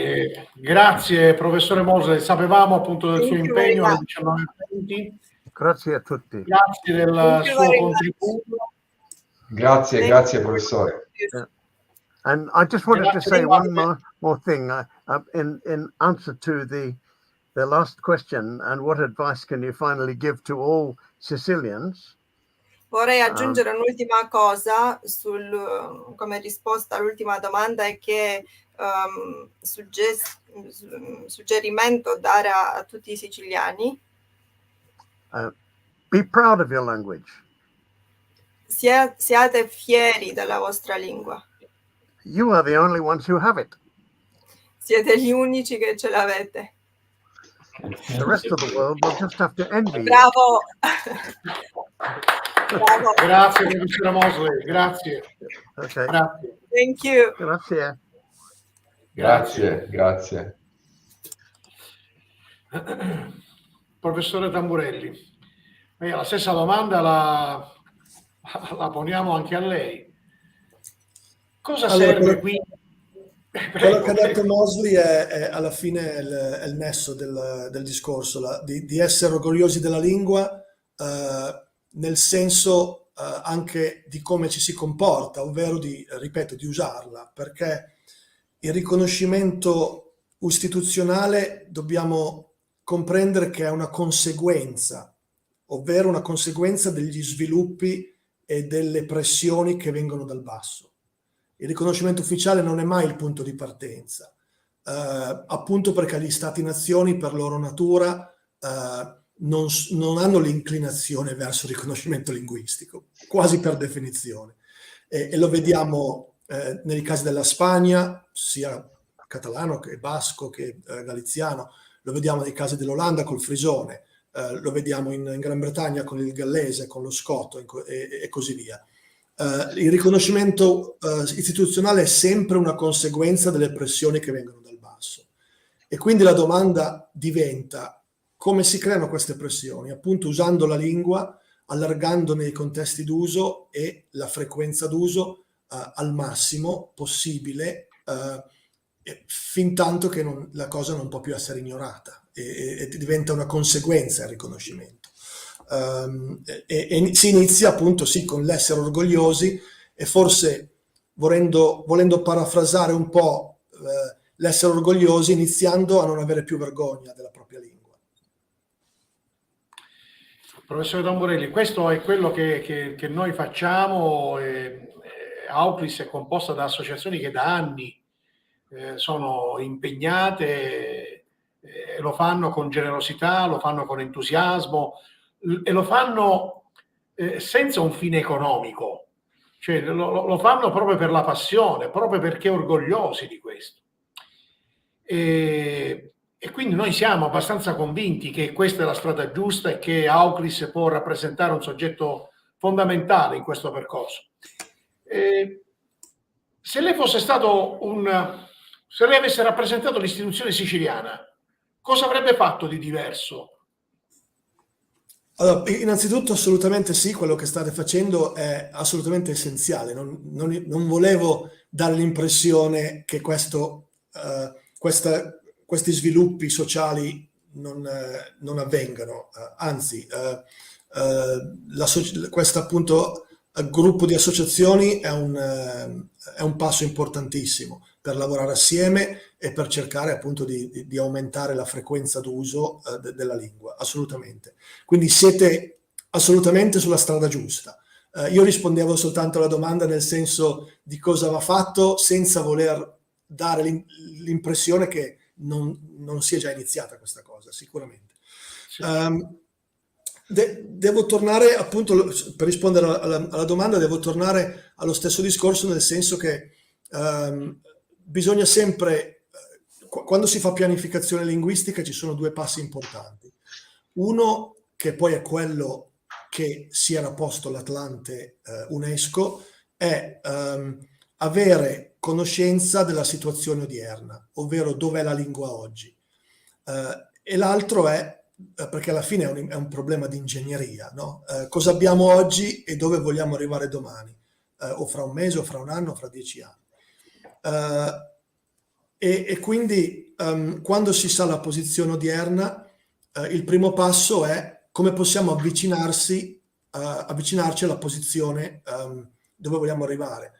grazie professore Mosley, sapevamo appunto del suo impegno alle 19:20. Grazie a tutti. Grazie del suo contributo. Grazie professore. Yeah. And I just wanted to say one more thing in answer to the last question, and what advice can you finally give to all Sicilians? Vorrei aggiungere un'ultima cosa come risposta all'ultima domanda, è che suggerimento dare a tutti i siciliani. Be proud of your language. Siate fieri della vostra lingua. You are the only ones who have it. Siete gli unici che ce l'avete. The rest of the world will just have to envy Bravo. Bravo. Grazie professore Mosley, grazie. Okay. Grazie. Thank you. Grazie. Professore Tamburelli, la stessa domanda la poniamo anche a lei. Cosa serve qui? Quello che ha detto Mosley è alla fine è il nesso del discorso, di essere orgogliosi della lingua, nel senso anche di come ci si comporta, ovvero di usarla, perché il riconoscimento istituzionale dobbiamo comprendere che è una conseguenza ovvero una conseguenza degli sviluppi e delle pressioni che vengono dal basso. Il riconoscimento ufficiale non è mai il punto di partenza, appunto perché gli stati-nazioni per loro natura non hanno l'inclinazione verso il riconoscimento linguistico, quasi per definizione. E lo vediamo nei casi della Spagna, sia catalano che basco che galiziano, lo vediamo nei casi dell'Olanda col frisone, lo vediamo in Gran Bretagna con il gallese, con lo scotto e così via. Il riconoscimento istituzionale è sempre una conseguenza delle pressioni che vengono dal basso. E quindi la domanda diventa: come si creano queste pressioni? Appunto usando la lingua, allargandone i contesti d'uso e la frequenza d'uso al massimo possibile, fin tanto che la cosa non può più essere ignorata e diventa una conseguenza il riconoscimento. E si inizia appunto sì con l'essere orgogliosi e forse volendo parafrasare un po' l'essere orgogliosi iniziando a non avere più vergogna della propria lingua. Professore Tamburelli, questo è quello che noi facciamo. Auclis è composta da associazioni che da anni sono impegnate, lo fanno con generosità, lo fanno con entusiasmo e lo fanno senza un fine economico, cioè lo fanno proprio per la passione, proprio perché orgogliosi di questo. E quindi noi siamo abbastanza convinti che questa è la strada giusta e che Auclis può rappresentare un soggetto fondamentale in questo percorso. Se lei fosse stato se lei avesse rappresentato l'istituzione siciliana, cosa avrebbe fatto di diverso? Allora, innanzitutto assolutamente sì, quello che state facendo è assolutamente essenziale. Non volevo dare l'impressione che questi sviluppi sociali non avvengano, anzi questo appunto gruppo di associazioni è un passo importantissimo per lavorare assieme e per cercare appunto di aumentare la frequenza d'uso della lingua, assolutamente. Quindi siete assolutamente sulla strada giusta. Io rispondevo soltanto alla domanda nel senso di cosa va fatto, senza voler dare l'impressione che non sia già iniziata questa cosa, sicuramente. Sì. Devo tornare appunto, per rispondere alla domanda, devo tornare allo stesso discorso, nel senso che bisogna sempre, quando si fa pianificazione linguistica, ci sono due passi importanti. Uno, che poi è quello che si era posto l'Atlante UNESCO, è avere conoscenza della situazione odierna, ovvero dov'è la lingua oggi. E l'altro è, perché alla fine è un problema di ingegneria, no? Cosa abbiamo oggi e dove vogliamo arrivare domani, o fra un mese, o fra un anno, o fra 10 anni. E quindi quando si sa la posizione odierna, il primo passo è come possiamo avvicinarci alla posizione dove vogliamo arrivare,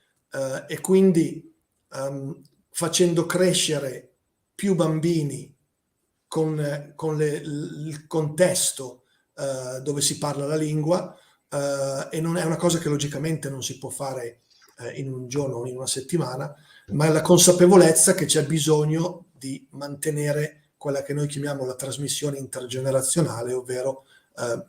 e quindi facendo crescere più bambini con il contesto dove si parla la lingua, e non è una cosa che logicamente non si può fare in un giorno o in una settimana, ma è la consapevolezza che c'è bisogno di mantenere quella che noi chiamiamo la trasmissione intergenerazionale, ovvero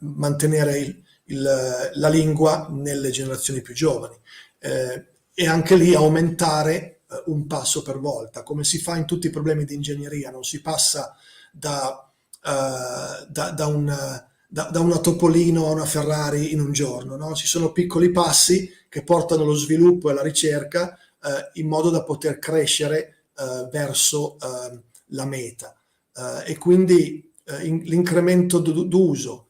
mantenere la lingua nelle generazioni più giovani, e anche lì aumentare un passo per volta, come si fa in tutti i problemi di ingegneria. Non si passa da una Topolino a una Ferrari in un giorno, no? Ci sono piccoli passi che portano lo sviluppo e la ricerca in modo da poter crescere verso la meta, e quindi l'incremento d'uso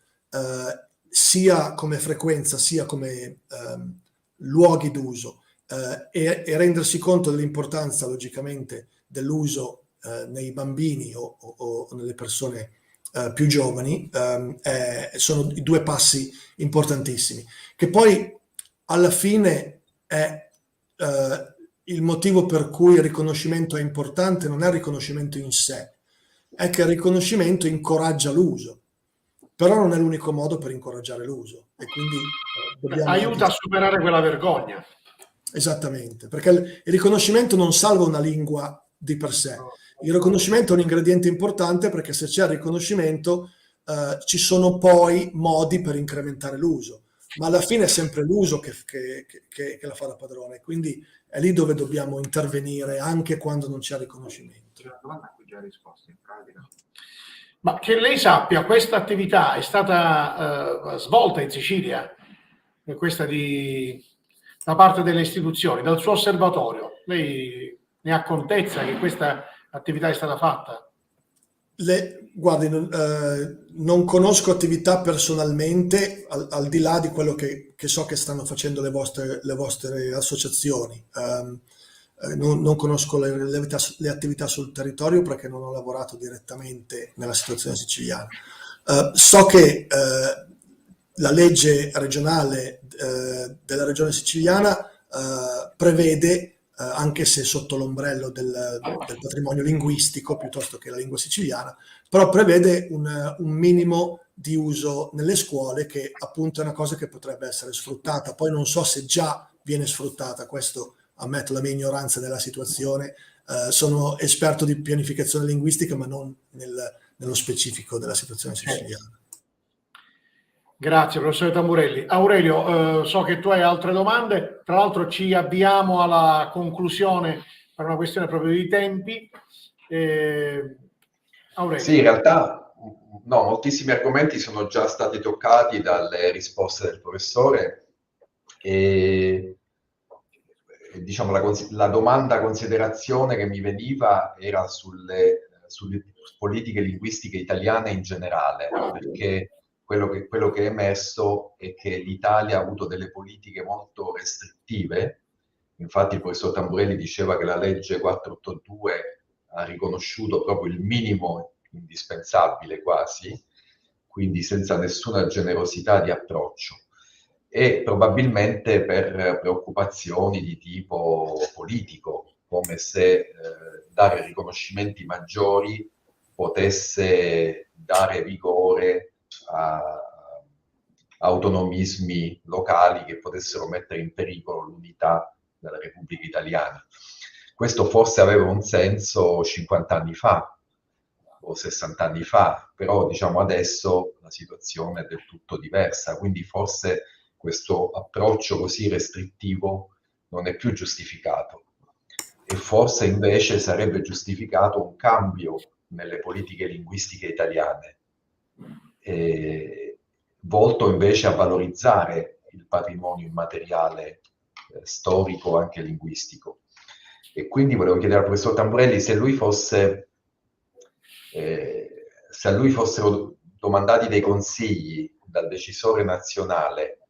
sia come frequenza sia come luoghi d'uso, e rendersi conto dell'importanza logicamente dell'uso nei bambini o nelle persone più giovani, sono i due passi importantissimi, che poi alla fine è il motivo per cui il riconoscimento è importante. Non è il riconoscimento in sé, è che il riconoscimento incoraggia l'uso, però non è l'unico modo per incoraggiare l'uso, e quindi dobbiamo aiuta a superare quella vergogna. Esattamente, perché il riconoscimento non salva una lingua di per sé. Il riconoscimento è un ingrediente importante, perché se c'è il riconoscimento ci sono poi modi per incrementare l'uso, ma alla fine è sempre l'uso che la fa da padrone, quindi è lì dove dobbiamo intervenire anche quando non c'è riconoscimento. C'è una domanda a cui già risposto in pratica. Ma che lei sappia, questa attività è stata svolta in Sicilia, questa da parte delle istituzioni, dal suo osservatorio. Lei ne ha contezza che questa attività è stata fatta? Guardi, non conosco attività personalmente, al di là di quello che so che stanno facendo le vostre associazioni. Non conosco le attività sul territorio, perché non ho lavorato direttamente nella situazione siciliana. So che la legge regionale della regione siciliana prevede, anche se sotto l'ombrello del patrimonio linguistico piuttosto che la lingua siciliana, però prevede un minimo di uso nelle scuole, che appunto è una cosa che potrebbe essere sfruttata. Poi non so se già viene sfruttata, questo ammetto la mia ignoranza della situazione. Sono esperto di pianificazione linguistica, ma non nello specifico della situazione siciliana. Grazie, professore Tamburelli. Aurelio, so che tu hai altre domande, tra l'altro ci avviamo alla conclusione per una questione proprio di tempi. Aurelio. Sì, in realtà no, moltissimi argomenti sono già stati toccati dalle risposte del professore, e diciamo la domanda considerazione che mi veniva era sulle politiche linguistiche italiane in generale, perché quello che è emerso è che l'Italia ha avuto delle politiche molto restrittive. Infatti il professor Tamburelli diceva che la legge 482 ha riconosciuto proprio il minimo indispensabile quasi, quindi senza nessuna generosità di approccio, e probabilmente per preoccupazioni di tipo politico, come se dare riconoscimenti maggiori potesse dare vigore a autonomismi locali che potessero mettere in pericolo l'unità della Repubblica Italiana. Questo forse aveva un senso 50 anni fa o 60 anni fa, però diciamo adesso la situazione è del tutto diversa, quindi forse questo approccio così restrittivo non è più giustificato, e forse invece sarebbe giustificato un cambio nelle politiche linguistiche italiane, volto invece a valorizzare il patrimonio immateriale storico, anche linguistico. E quindi volevo chiedere al professor Tamburelli se a lui fossero domandati dei consigli dal decisore nazionale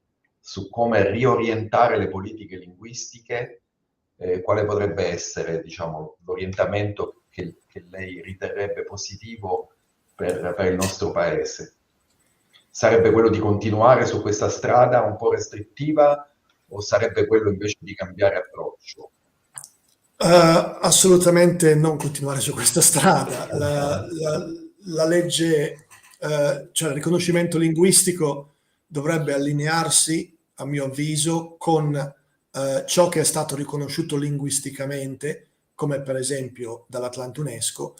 su come riorientare le politiche linguistiche, quale potrebbe essere, diciamo, l'orientamento che lei riterrebbe positivo per il nostro paese? Sarebbe quello di continuare su questa strada un po' restrittiva, o sarebbe quello invece di cambiare approccio? Assolutamente non continuare su questa strada. La legge, cioè il riconoscimento linguistico, dovrebbe allinearsi, a mio avviso, con ciò che è stato riconosciuto linguisticamente, come per esempio dall'Atlante UNESCO,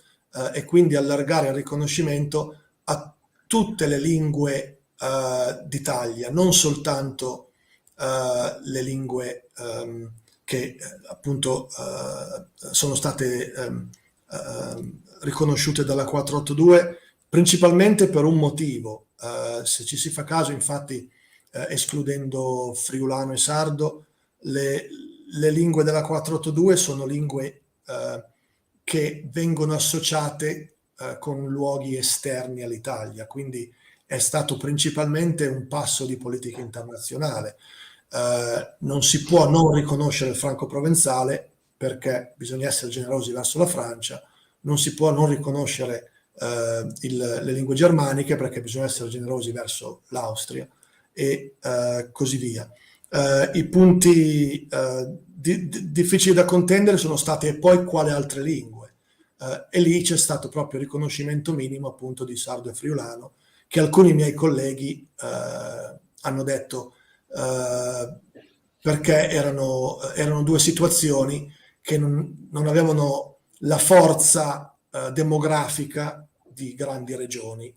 e quindi allargare il riconoscimento a tutte le lingue d'Italia, non soltanto le lingue che appunto sono state riconosciute dalla 482, principalmente per un motivo. Se ci si fa caso, infatti, escludendo friulano e sardo, le lingue della 482 sono lingue che vengono associate con luoghi esterni all'Italia, quindi è stato principalmente un passo di politica internazionale. Non si può non riconoscere il franco-provenzale, perché bisogna essere generosi verso la Francia, non si può non riconoscere le lingue germaniche, perché bisogna essere generosi verso l'Austria, e così via. I punti difficili da contendere sono stati: e poi quale altre lingue? E lì c'è stato proprio il riconoscimento minimo appunto di sardo e friulano, che alcuni miei colleghi hanno detto, perché erano due situazioni che non avevano la forza demografica di grandi regioni,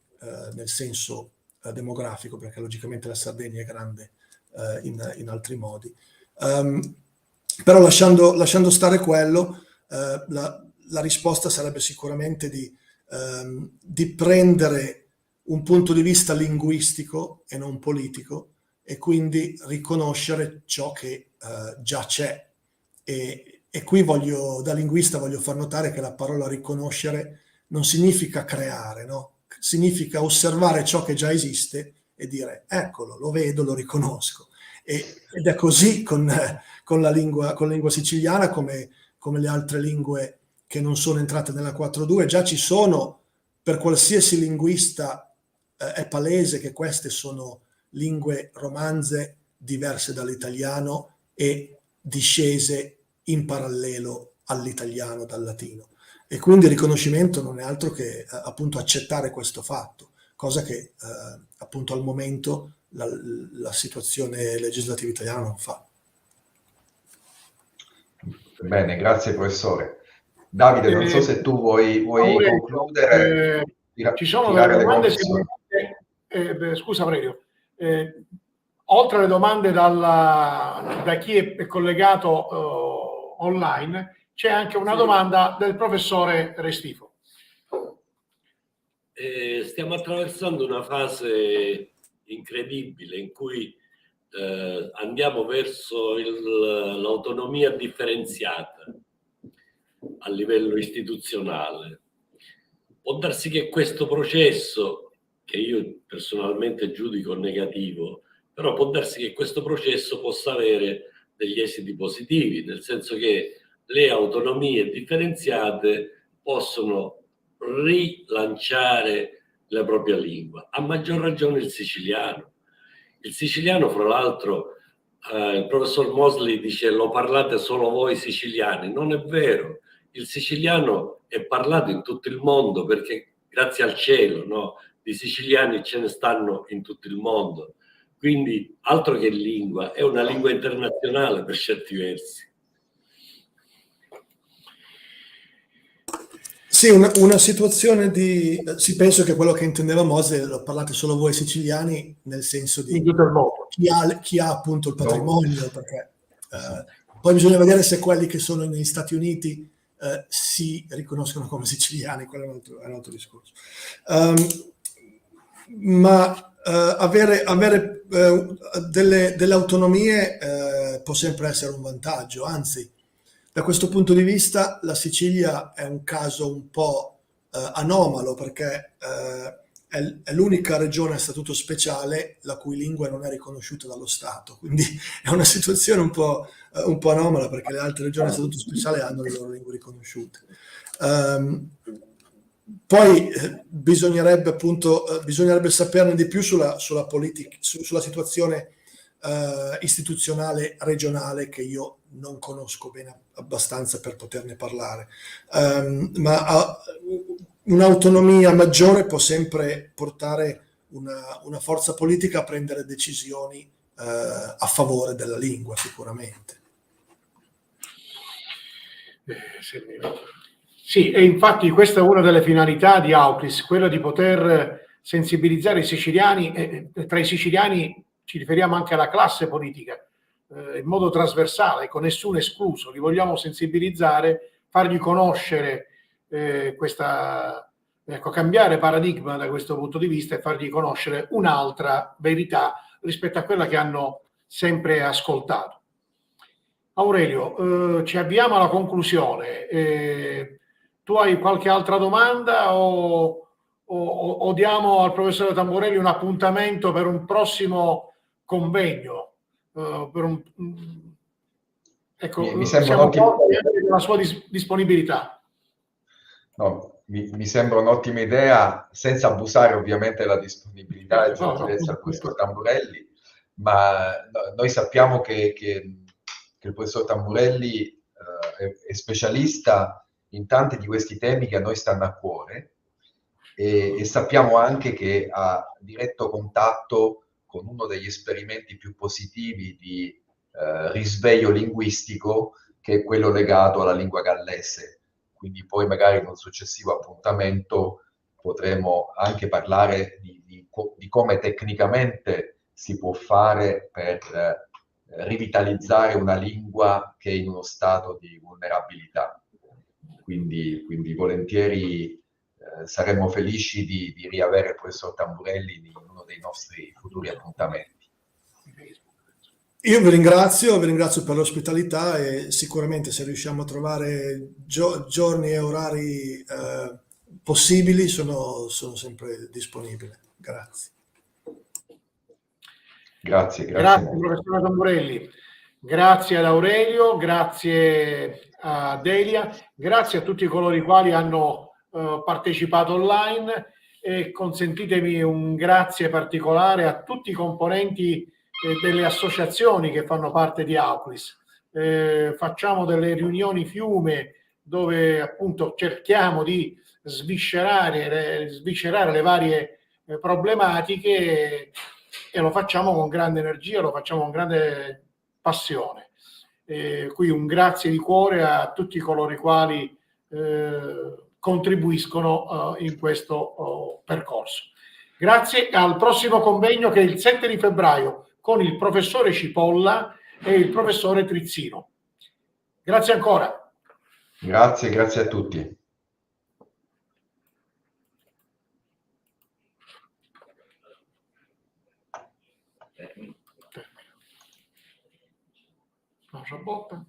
nel senso demografico, perché logicamente la Sardegna è grande in altri modi. Però lasciando stare quello, la risposta sarebbe sicuramente di prendere un punto di vista linguistico e non politico, e quindi riconoscere ciò che già c'è. E qui da linguista voglio far notare che la parola riconoscere non significa creare, no? Significa osservare ciò che già esiste e dire eccolo, lo vedo, lo riconosco. Ed è così con la lingua siciliana, come le altre lingue che non sono entrate nella 4.2. Già ci sono, per qualsiasi linguista è palese che queste sono lingue romanze diverse dall'italiano e discese in parallelo all'italiano dal latino. E quindi il riconoscimento non è altro che appunto accettare questo fatto, cosa che appunto al momento la situazione legislativa italiana non fa. Bene, grazie professore. Davide, non so se tu vuoi concludere. Ci sono delle domande, scusa Aurelio, oltre alle domande da chi è collegato online, c'è anche una domanda del professore Restifo. Stiamo attraversando una fase incredibile in cui andiamo verso l'autonomia differenziata a livello istituzionale. Può darsi che questo processo, che io personalmente giudico negativo, però può darsi che questo processo possa avere degli esiti positivi, nel senso che le autonomie differenziate possono rilanciare la propria lingua, a maggior ragione il siciliano. Il siciliano, fra l'altro, il professor Mosley dice lo parlate solo voi siciliani. Non è vero, il siciliano è parlato in tutto il mondo, perché grazie al cielo, no, di siciliani ce ne stanno in tutto il mondo. Quindi altro che lingua, è una lingua internazionale per certi versi. Sì, una situazione sì, penso che quello che intendeva Mosley, lo parlate solo voi siciliani, nel senso di chi ha appunto il patrimonio, perché poi bisogna vedere se quelli che sono negli Stati Uniti si riconoscono come siciliani, quello è un altro discorso. Ma avere delle autonomie può sempre essere un vantaggio, anzi, da questo punto di vista la Sicilia è un caso un po' anomalo, perché è l'unica regione a statuto speciale la cui lingua non è riconosciuta dallo Stato, quindi è una situazione un po' anomala, perché le altre regioni a statuto speciale hanno le loro lingue riconosciute. Poi bisognerebbe saperne di più sulla situazione istituzionale regionale, che io non conosco bene abbastanza per poterne parlare, ma un'autonomia maggiore può sempre portare una forza politica a prendere decisioni a favore della lingua, sicuramente. Sì, e infatti questa è una delle finalità di Auclis, quella di poter sensibilizzare i siciliani, e tra i siciliani ci riferiamo anche alla classe politica, in modo trasversale, con nessuno escluso. Li vogliamo sensibilizzare, fargli conoscere cambiare paradigma da questo punto di vista e fargli conoscere un'altra verità rispetto a quella che hanno sempre ascoltato. Aurelio, ci avviamo alla conclusione. Tu hai qualche altra domanda o diamo al professore Tamburelli un appuntamento per un prossimo convegno? Ecco, mi sembra un'ottima la sua disponibilità. No, mi sembra un'ottima idea, senza abusare ovviamente della disponibilità e gentilezza del professor Tamburelli, ma noi sappiamo che il professor Tamburelli è specialista in tanti di questi temi che a noi stanno a cuore, e sappiamo anche che ha diretto contatto con uno degli esperimenti più positivi di risveglio linguistico, che è quello legato alla lingua gallese. Quindi poi magari in un successivo appuntamento potremo anche parlare di come tecnicamente si può fare per rivitalizzare una lingua che è in uno stato di vulnerabilità. Quindi volentieri saremmo felici di riavere il professor Tamburelli in uno dei nostri futuri appuntamenti. Io vi ringrazio per l'ospitalità e sicuramente se riusciamo a trovare giorni e orari possibili sono sempre disponibile. Grazie. Grazie professore Tamburelli. Grazie ad Aurelio, grazie a Delia, grazie a tutti coloro i quali hanno partecipato online e consentitemi un grazie particolare a tutti i componenti delle associazioni che fanno parte di Auclis. Facciamo delle riunioni fiume dove appunto cerchiamo di sviscerare le varie problematiche e lo facciamo con grande energia, lo facciamo con grande passione. Qui un grazie di cuore a tutti coloro i quali contribuiscono in questo percorso. Grazie, al prossimo convegno che è il 7 di febbraio con il professore Cipolla e il professore Trizzino. Grazie ancora. Grazie a tutti. Botta.